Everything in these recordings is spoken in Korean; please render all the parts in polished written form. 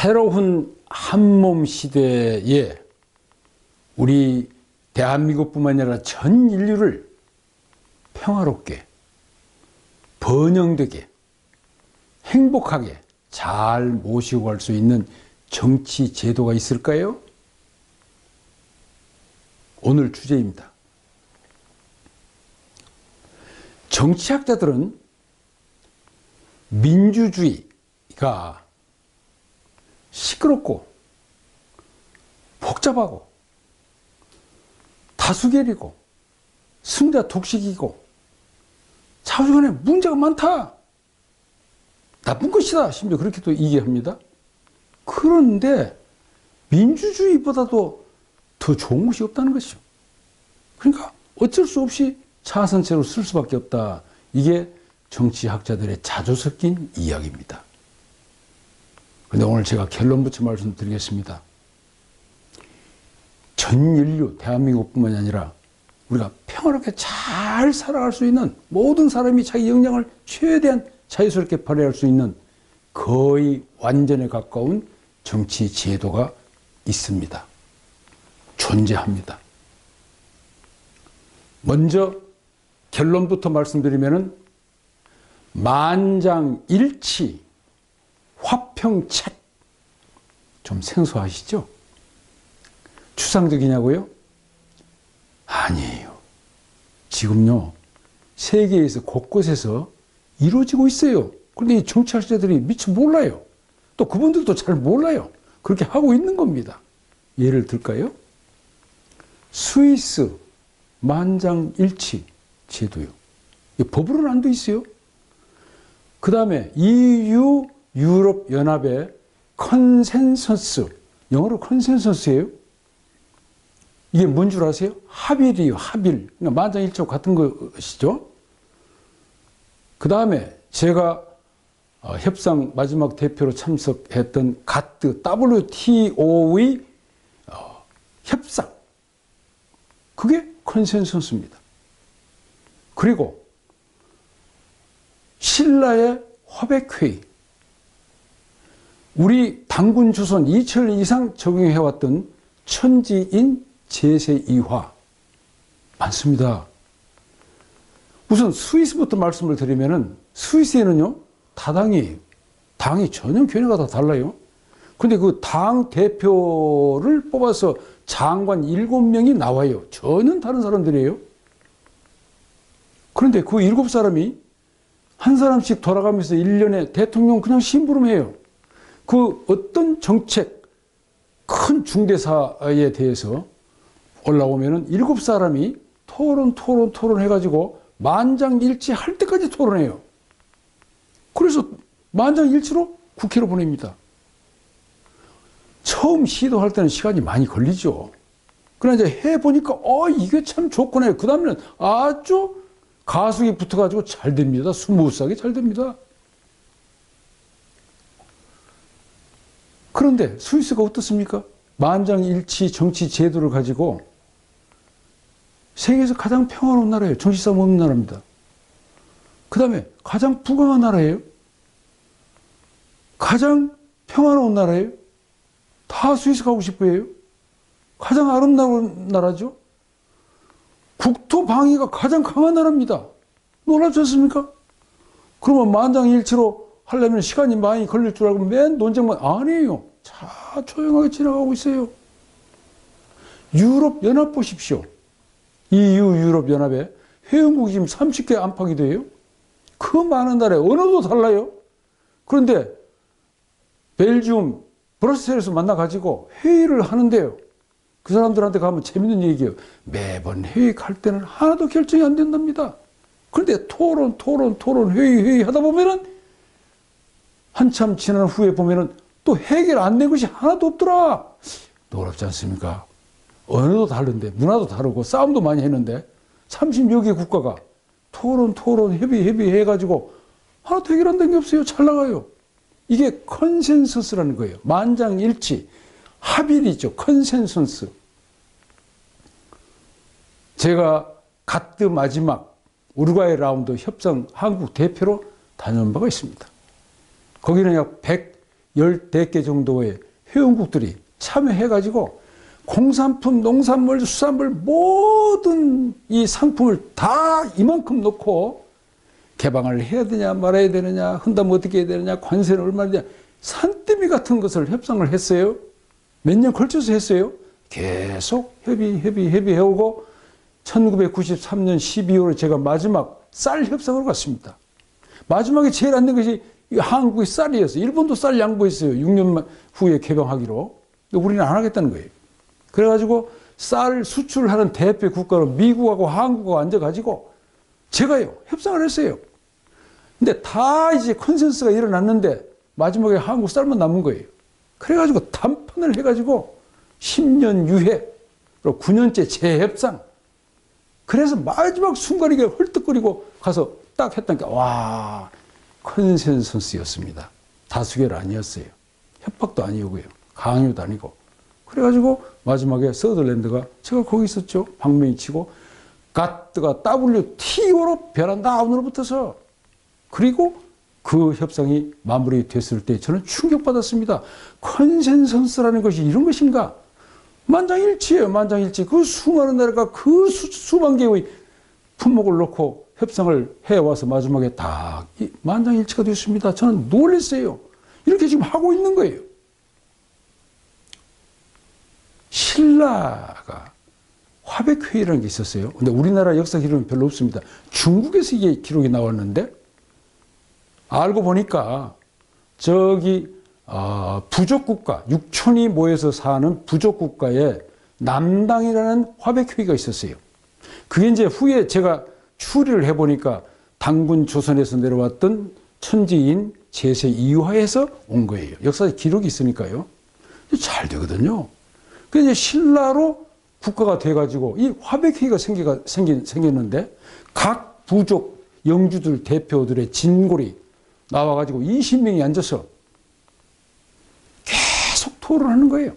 새로운 한몸 시대에 우리 대한민국뿐만 아니라 전 인류를 평화롭게, 번영되게, 행복하게 잘 모시고 갈 수 있는 정치 제도가 있을까요? 오늘 주제입니다. 정치학자들은 민주주의가 시끄럽고 복잡하고 다수결이고 승자 독식이고 좌우간에 문제가 많다, 나쁜 것이다, 심지어 그렇게도 얘기합니다. 그런데 민주주의보다도 더 좋은 것이 없다는 것이죠. 그러니까 어쩔 수 없이 차선책으로 쓸 수밖에 없다. 이게 정치학자들의 자주 섞인 이야기입니다. 그런데 오늘 제가 결론부터 말씀드리겠습니다. 전 인류, 대한민국뿐만이 아니라 우리가 평화롭게 잘 살아갈 수 있는, 모든 사람이 자기 역량을 최대한 자유스럽게 발휘할 수 있는 거의 완전에 가까운 정치 제도가 있습니다. 존재합니다. 먼저 결론부터 말씀드리면은 만장일치 화평책, 좀 생소하시죠? 추상적이냐고요? 아니에요. 지금요, 세계에서 곳곳에서 이루어지고 있어요. 그런데 이 정치학자들이 미처 몰라요. 또 그분들도 잘 몰라요. 그렇게 하고 있는 겁니다. 예를 들까요? 스위스 만장일치 제도요. 법으로는 안 돼 있어요. 그 다음에 EU 유럽연합의 컨센서스, 영어로 컨센서스예요. 이게 뭔 줄 아세요? 합일이에요. 합일. 그러니까 만장일치와 같은 것이죠. 그 다음에 제가 협상 마지막 대표로 참석했던 가트, WTO의 협상, 그게 컨센서스입니다. 그리고 신라의 화백회의, 우리 당군 조선 2000년 이상 적용해왔던 천지인 제세2화 많습니다. 우선 스위스부터 말씀을 드리면은, 스위스에는요 다당이에요. 당이 전혀 견해가 다 달라요. 근데 그 당 대표를 뽑아서 장관 7명이 나와요. 전혀 다른 사람들이에요. 그런데 그 7사람이 한 사람씩 돌아가면서 1년에 대통령 그냥 심부름해요. 그 어떤 정책, 큰 중대사에 대해서 올라오면은 7사람이 토론 해가지고 만장일치 할 때까지 토론해요. 그래서 만장일치로 국회로 보냅니다. 처음 시도할 때는 시간이 많이 걸리죠. 그러나 이제 해보니까, 이게 참 좋구나. 그 다음에는 아주 가속이 붙어가지고 잘 됩니다. 스무스하게 잘 됩니다. 그런데 스위스가 어떻습니까? 만장일치 정치 제도를 가지고 세계에서 가장 평화로운 나라예요. 정치싸움 없는 나라입니다. 그 다음에 가장 부강한 나라예요. 가장 평화로운 나라예요. 다 스위스 가고 싶어 해요. 가장 아름다운 나라죠. 국토 방위가 가장 강한 나라입니다. 놀랍지 않습니까? 그러면 만장일치로 하려면 시간이 많이 걸릴 줄 알고 맨 논쟁만, 아니에요. 자, 조용하게 지나가고 있어요. 유럽연합 보십시오. EU 유럽연합에 회원국이 지금 30개 안팎이 돼요. 그 많은 나라에 언어도 달라요. 그런데 벨기움 브뤼셀에서 만나가지고 회의를 하는데요. 그 사람들한테 가면 재밌는 얘기예요. 매번 회의할 때는 하나도 결정이 안 된답니다. 그런데 토론, 회의 하다 보면은 한참 지난 후에 보면은 또 해결 안 된 것이 하나도 없더라. 놀랍지 않습니까? 언어도 다른데, 문화도 다르고, 싸움도 많이 했는데, 30여 개 국가가 토론, 협의 해가지고 하나도 해결 안 된 게 없어요. 잘 나가요. 이게 컨센서스라는 거예요. 만장일치, 합일이죠. 컨센서스. 제가 가트 마지막 우루과이 라운드 협상 한국 대표로 다녀온 바가 있습니다. 거기는 약 10개 정도의 회원국들이 참여해가지고 공산품, 농산물, 수산물 모든 이 상품을 다 이만큼 놓고 개방을 해야 되냐 말아야 되느냐, 한다면 어떻게 해야 되느냐, 관세는 얼마나 되냐, 산더미 같은 것을 협상을 했어요. 몇 년 걸쳐서 했어요. 계속 협의해오고 1993년 12월에 제가 마지막 쌀 협상으로 갔습니다. 마지막에 제일 안 된 것이 한국의 쌀이었어요. 일본도 쌀 양보했어요. 6년 후에 개방하기로. 근데 우리는 안 하겠다는 거예요. 그래가지고 쌀 수출하는 대표 국가로 미국하고 한국하고 앉아가지고 제가요 협상을 했어요. 근데 다 이제 컨센서스가 일어났는데 마지막에 한국 쌀만 남은 거예요. 그래가지고 담판을 해가지고 10년 유예로 9년째 재협상. 그래서 마지막 순간에 헐떡거리고 가서 딱 했다니까 와, 컨센서스였습니다. 다수결 아니었어요. 협박도 아니고요. 강요도 아니고. 그래가지고 마지막에 서덜랜드가 제가 거기 있었죠. 방맹이 치고 가트가 WTO로 변한다 오늘부터서. 그리고 그 협상이 마무리됐을 때 저는 충격받았습니다. 컨센서스라는 것이 이런 것인가? 만장일치예요. 만장일치. 그 수많은 나라가 그 수만 개의 품목을 놓고 협상을 해와서 마지막에 딱 만장일치가 됐습니다. 저는 놀랐어요. 이렇게 지금 하고 있는 거예요. 신라가 화백회의라는 게 있었어요. 근데 우리나라 역사 기록은 별로 없습니다. 중국에서 이게 기록이 나왔는데 알고 보니까 저기 부족국가, 6천이 모여서 사는 부족국가에 남당이라는 화백회의가 있었어요. 그게 이제 후에 제가 추리를 해보니까 당군 조선에서 내려왔던 천지인 제세 이화에서 온 거예요. 역사에 기록이 있으니까요. 잘 되거든요. 그래서 이제 신라로 국가가 돼가지고 이 화백회의가 생겼는데 각 부족 영주들 대표들의 진골이 나와가지고 20명이 앉아서 계속 토론하는 거예요.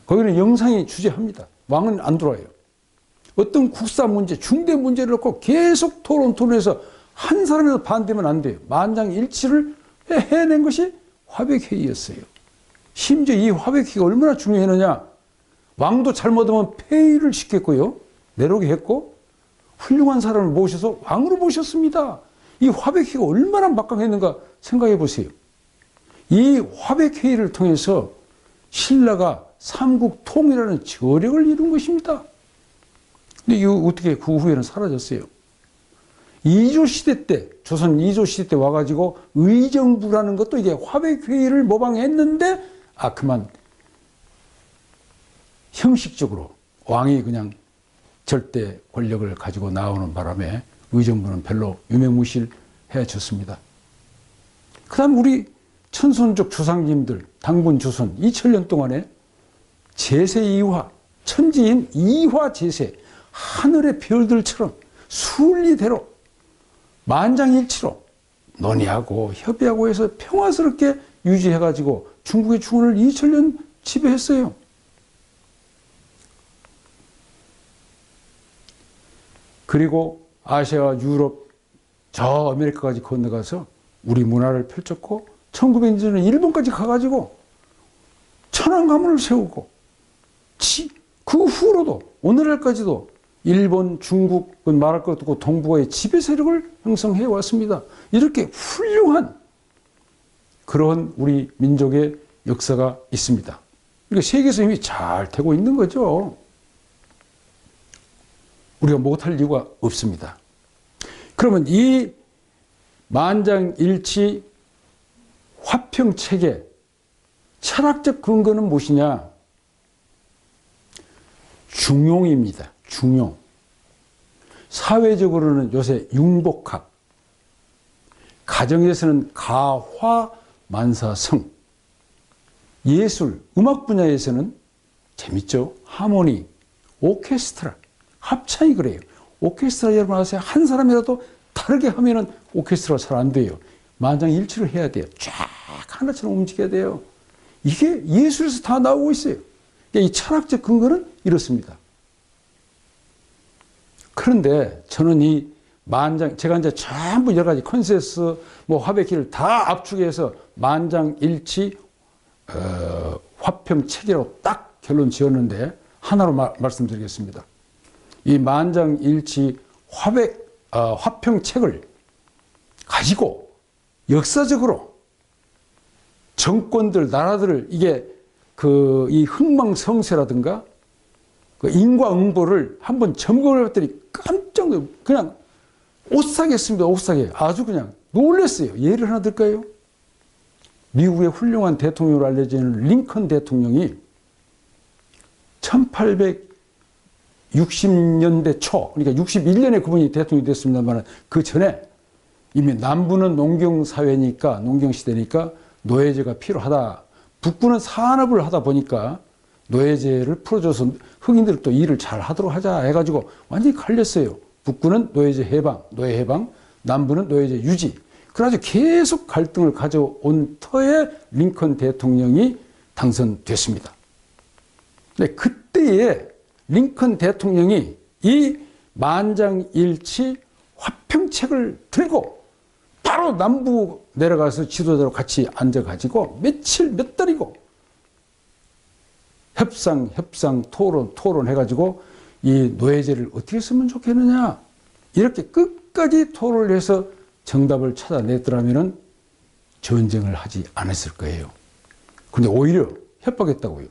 거기는 영상이 주재합니다. 왕은 안 들어와요. 어떤 국사 문제, 중대 문제를 놓고 계속 토론해서 한 사람이라도 반대면 안 돼요. 만장일치를 해낸 것이 화백회의였어요. 심지어 이 화백회의가 얼마나 중요했느냐. 왕도 잘못하면 폐위를 시켰고요. 내려오게 했고 훌륭한 사람을 모셔서 왕으로 모셨습니다. 이 화백회의가 얼마나 막강했는가 생각해 보세요. 이 화백회의를 통해서 신라가 삼국통일하는 저력을 이룬 것입니다. 근데 이거 어떻게 그 후에는 사라졌어요. 이조시대 때, 조선 이조시대 때 와가지고 의정부라는 것도 이게 화백회의를 모방했는데 그만 형식적으로 왕이 그냥 절대 권력을 가지고 나오는 바람에 의정부는 별로 유명무실해졌습니다. 그 다음 우리 천손족 조상님들, 당군 조선 2000년 동안에 제세 이화, 천지인 이화 제세, 하늘의 별들처럼 순리대로 만장일치로 논의하고 협의하고 해서 평화스럽게 유지해가지고 중국의 중원을 2000년 지배했어요. 그리고 아시아와 유럽, 저 아메리카까지 건너가서 우리 문화를 펼쳤고 1900년에 일본까지 가가지고 천안가문을 세우고 그 후로도 오늘날까지도 일본, 중국은 말할 것도 없고 동북아의 지배 세력을 형성해 왔습니다. 이렇게 훌륭한 그런 우리 민족의 역사가 있습니다. 그러니까 세계에서 이미 잘 되고 있는 거죠. 우리가 못할 이유가 없습니다. 그러면 이 만장일치 화평체계 철학적 근거는 무엇이냐? 중용입니다. 중용. 사회적으로는 요새 융복학, 가정에서는 가화만사성, 예술, 음악 분야에서는 재밌죠? 하모니, 오케스트라, 합창이 그래요. 오케스트라 여러분 아세요? 한 사람이라도 다르게 하면은 오케스트라가 잘 안 돼요. 만장일치를 해야 돼요. 쫙 하나처럼 움직여야 돼요. 이게 예술에서 다 나오고 있어요. 이 철학적 근거는 이렇습니다. 그런데 저는 이 제가 이제 전부 여러 가지 컨센서스, 화백회의를 다 압축해서 만장일치 화평책이라고 딱 결론 지었는데 하나로 말씀드리겠습니다. 이 만장일치 화평책을 가지고 역사적으로 정권들, 나라들을 이게 이 흥망성쇠라든가 그 인과응보를 한번 점검을 해봤더니 깜짝 놀라 그냥 오싹했습니다. 오싹해. 아주 그냥 놀랐어요. 예를 하나 들까요? 미국의 훌륭한 대통령으로 알려지는 링컨 대통령이 1860년대 초, 그러니까 61년에 그분이 대통령이 됐습니다만 그 전에 이미 남부는 농경사회니까, 농경시대니까 노예제가 필요하다. 북부는 산업을 하다 보니까 노예제를 풀어줘서 흑인들 또 일을 잘 하도록 하자 해가지고 완전히 갈렸어요. 북부는 노예제 해방, 노예 해방, 남부는 노예제 유지. 그래가지고 계속 갈등을 가져온 터에 링컨 대통령이 당선됐습니다. 근데 그때에 링컨 대통령이 이 만장일치 화평책을 들고 바로 남부 내려가서 지도자로 같이 앉아가지고 며칠, 몇 달이고 협상, 토론해가지고 이 노예제를 어떻게 쓰면 좋겠느냐 이렇게 끝까지 토론을 해서 정답을 찾아냈더라면 전쟁을 하지 않았을 거예요. 근데 오히려 협박했다고요.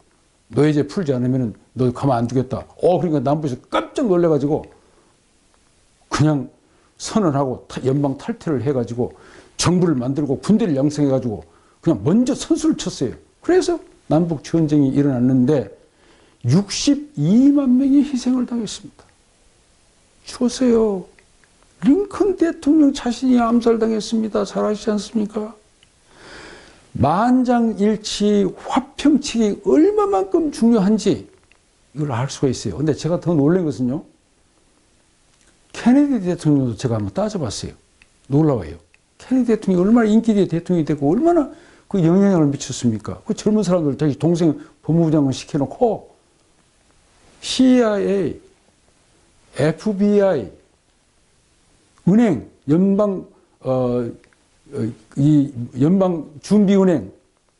노예제 풀지 않으면 너 가만 안 두겠다. 그러니까 남부에서 깜짝 놀래가지고 그냥 선언하고 연방 탈퇴를 해가지고 정부를 만들고 군대를 양성해가지고 그냥 먼저 선수를 쳤어요. 그래서 남북 전쟁이 일어났는데 62만 명이 희생을 당했습니다. 보세요. 링컨 대통령 자신이 암살당했습니다. 잘 아시지 않습니까? 만장일치 화평책이 얼마만큼 중요한지 이걸 알 수가 있어요. 근데 제가 더 놀란 것은요. 케네디 대통령도 제가 한번 따져봤어요. 놀라워요. 케네디 대통령이 얼마나 인기의 대통령이 되고 얼마나 그 영향력을 미쳤습니까? 그 젊은 사람들 자기 동생 법무부 장관 시켜놓고 CIA, FBI, 은행, 연방준비은행,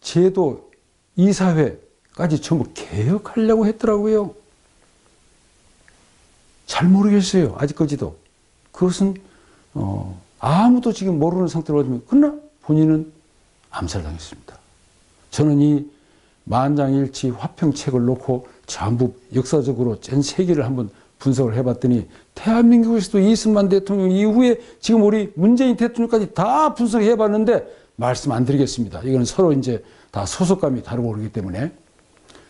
제도, 이사회까지 전부 개혁하려고 했더라고요. 잘 모르겠어요. 아직까지도. 그것은 아무도 지금 모르는 상태로 가지고 그러나 본인은 암살당했습니다. 저는 이 만장일치 화평책을 놓고 전부 역사적으로 전 세계를 한번 분석을 해봤더니 대한민국에서도 이승만 대통령 이후에 지금 우리 문재인 대통령까지 다 분석해봤는데 말씀 안 드리겠습니다. 이거는 서로 이제 다 소속감이 다르고 그러기 때문에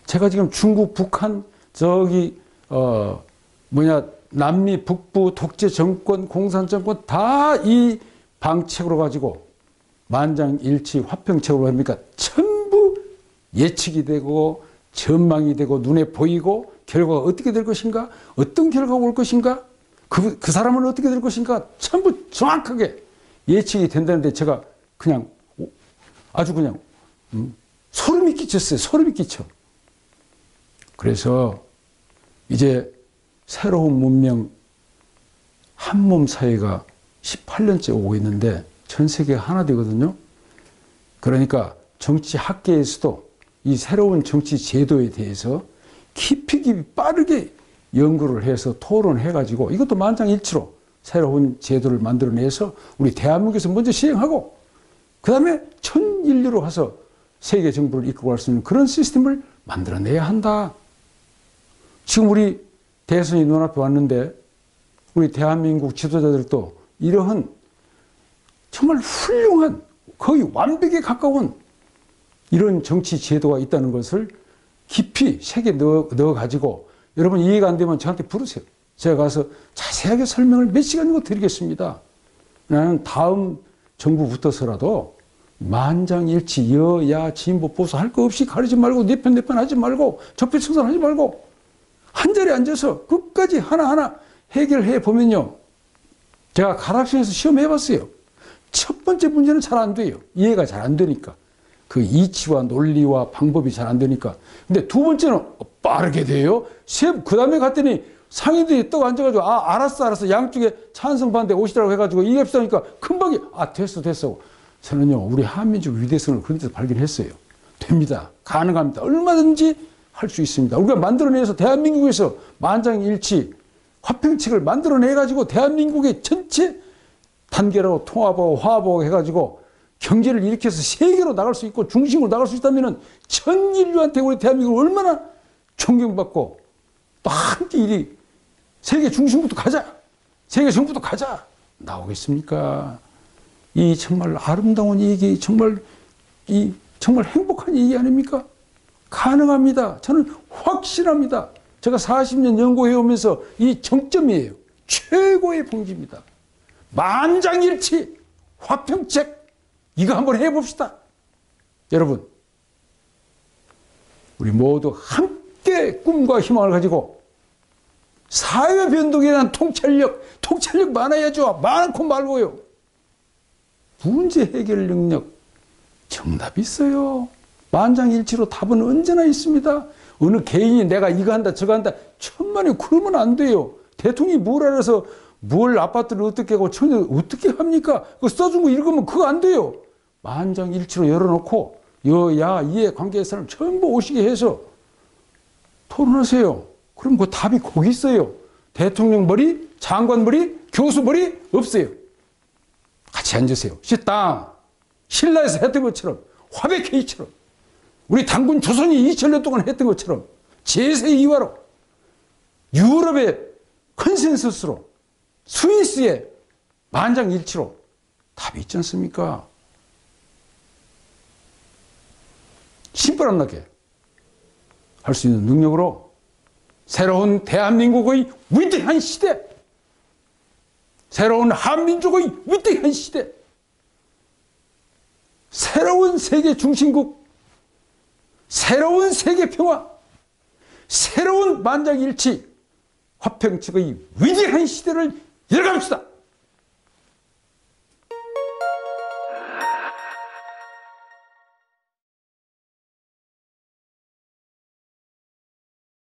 제가 지금 중국, 북한, 남미, 북부, 독재 정권, 공산 정권 다 이 방책으로 가지고 만장일치 화평책으로 합니까? 전부 예측이 되고 전망이 되고 눈에 보이고 결과가 어떻게 될 것인가? 어떤 결과가 올 것인가? 그 사람은 어떻게 될 것인가? 전부 정확하게 예측이 된다는데 제가 그냥 아주 그냥 소름이 끼쳤어요. 소름이 끼쳐. 그래서 이제 새로운 문명 한몸 사회가 18년째 오고 있는데 전 세계가 하나 되거든요. 그러니까 정치학계에서도 이 새로운 정치 제도에 대해서 깊이 빠르게 연구를 해서 토론해가지고 이것도 만장일치로 새로운 제도를 만들어내서 우리 대한민국에서 먼저 시행하고 그 다음에 전 인류로 가서 세계 정부를 이끌고 갈 수 있는 그런 시스템을 만들어내야 한다. 지금 우리 대선이 눈앞에 왔는데 우리 대한민국 지도자들도 이러한 정말 훌륭한 거의 완벽에 가까운 이런 정치 제도가 있다는 것을 깊이 색에 넣어가지고 여러분 이해가 안 되면 저한테 부르세요. 제가 가서 자세하게 설명을 몇 시간이고 드리겠습니다. 나는 다음 정부 붙어서라도 만장일치 여야 진보 보수 할 거 없이 가리지 말고 내 편 하지 말고 적폐 청산하지 말고 한 자리에 앉아서 끝까지 하나하나 해결해 보면요. 제가 가락시에서 시험해 봤어요. 첫 번째 문제는 잘 안 돼요. 이해가 잘 안 되니까. 그 이치와 논리와 방법이 잘 안 되니까. 근데 두 번째는 빠르게 돼요. 그 다음에 갔더니 상인들이 떡 앉아가지고 알았어 양쪽에 찬성 반대 오시라고 해가지고 이게 없으니까 금방이 됐어. 저는요 우리 한민족 위대성을 그런 데서 발견했어요. 됩니다. 가능합니다. 얼마든지 할 수 있습니다. 우리가 만들어내서 대한민국에서 만장일치 화평책을 만들어내가지고 대한민국의 전체 단결하고 통합하고 화합하고 해가지고 경제를 일으켜서 세계로 나갈 수 있고 중심으로 나갈 수 있다면 전 인류한테 우리 대한민국을 얼마나 존경받고 또 함께 이리 세계 중심부터 가자. 세계 정부도 가자. 나오겠습니까? 이 정말 아름다운 얘기, 정말 행복한 얘기 아닙니까? 가능합니다. 저는 확실합니다. 제가 40년 연구해 오면서 이 정점이에요. 최고의 봉지입니다. 만장일치 화평책 이거 한번 해봅시다. 여러분 우리 모두 함께 꿈과 희망을 가지고 사회 변동에 대한 통찰력 많아야죠. 많고 말고요. 문제 해결 능력 정답이 있어요. 만장일치로 답은 언제나 있습니다. 어느 개인이 내가 이거 한다 저거 한다 천만에 그러면 안 돼요. 대통령이 뭘 알아서 뭘 아파트를 어떻게 하고 천을 어떻게 합니까? 그거 써준 거 읽으면 그거 안 돼요. 만장일치로 열어놓고 여야 이해관계의 사람 전부 오시게 해서 토론하세요. 그럼 그 답이 거기 있어요. 대통령 머리, 장관 머리, 교수 머리 없어요. 같이 앉으세요. 식당 신라에서 했던 것처럼 화백회의처럼 우리 당군 조선이 2000년 동안 했던 것처럼 제세2화로 유럽의 컨센서스로 스위스의 만장일치로 답이 있지 않습니까? 신바람나게 할 수 있는 능력으로 새로운 대한민국의 위대한 시대, 새로운 한민족의 위대한 시대, 새로운 세계 중심국, 새로운 세계 평화, 새로운 만장일치 화평책의 위대한 시대를 열어갑시다.